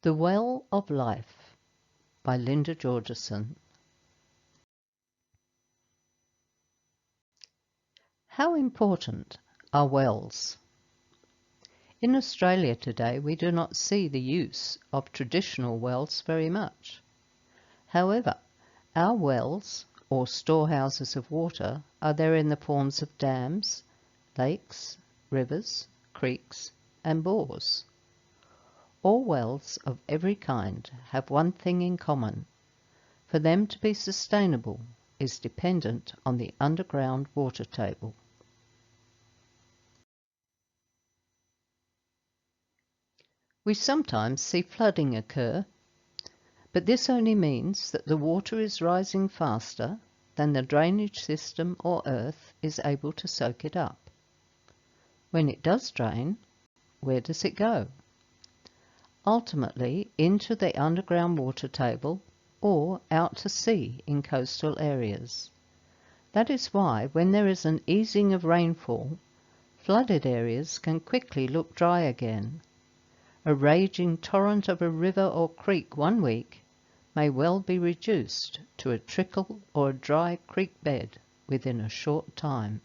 The Well of Life by Lynda Georgeson. How important are wells? In Australia today, we do not see the use of traditional wells very much. However, our wells, or storehouses of water, are there in the forms of dams, lakes, rivers, creeks, and bores. All wells of every kind have one thing in common. For them to be sustainable is dependent on the underground water table. We sometimes see flooding occur, but this only means that the water is rising faster than the drainage system or earth is able to soak it up. When it does drain, where does it go? Ultimately into the underground water table or out to sea in coastal areas. That is why when there is an easing of rainfall, flooded areas can quickly look dry again. A raging torrent of a river or creek one week may well be reduced to a trickle or a dry creek bed within a short time.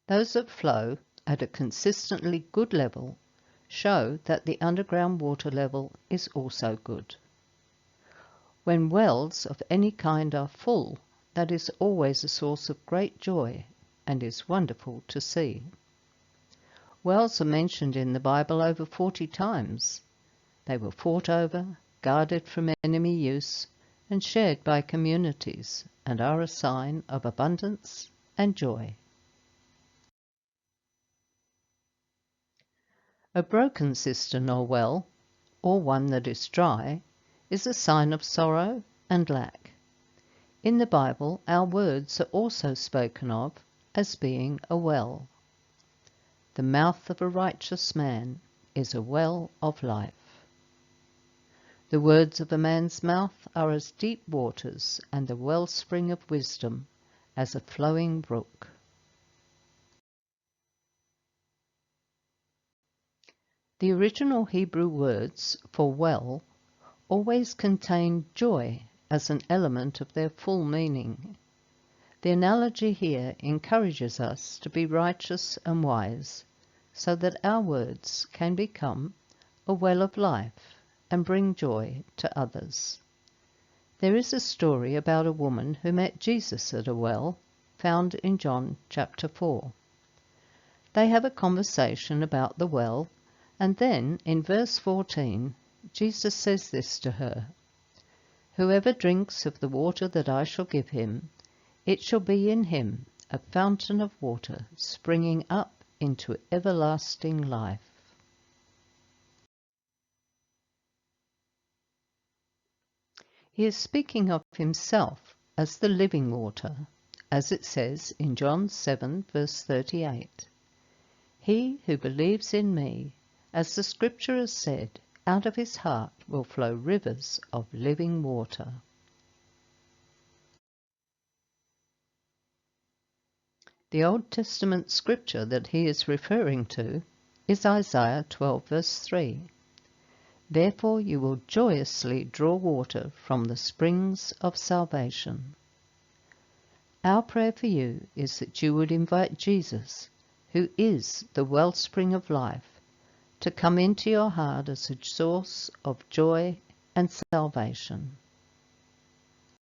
Those that flow at a consistently good level show that the underground water level is also good. When wells of any kind are full, that is always a source of great joy and is wonderful to see. Wells are mentioned in the Bible over 40 times. They were fought over, guarded from enemy use, and shared by communities, and are a sign of abundance and joy. A broken cistern or well, or one that is dry, is a sign of sorrow and lack. In the Bible, our words are also spoken of as being a well. The mouth of a righteous man is a well of life. The words of a man's mouth are as deep waters, and the wellspring of wisdom as a flowing brook. The original Hebrew words for well always contain joy as an element of their full meaning. The analogy here encourages us to be righteous and wise, so that our words can become a well of life and bring joy to others. There is a story about a woman who met Jesus at a well, found in John chapter 4. They have a conversation about the well, and then in verse 14, Jesus says this to her: "Whoever drinks of the water that I shall give him, it shall be in him a fountain of water springing up into everlasting life." He is speaking of himself as the living water, as it says in John 7 verse 38. "He who believes in me, as the scripture has said, out of his heart will flow rivers of living water." The Old Testament scripture that he is referring to is Isaiah 12 verse 3. "Therefore you will joyously draw water from the springs of salvation." Our prayer for you is that you would invite Jesus, who is the wellspring of life, to come into your heart as a source of joy and salvation.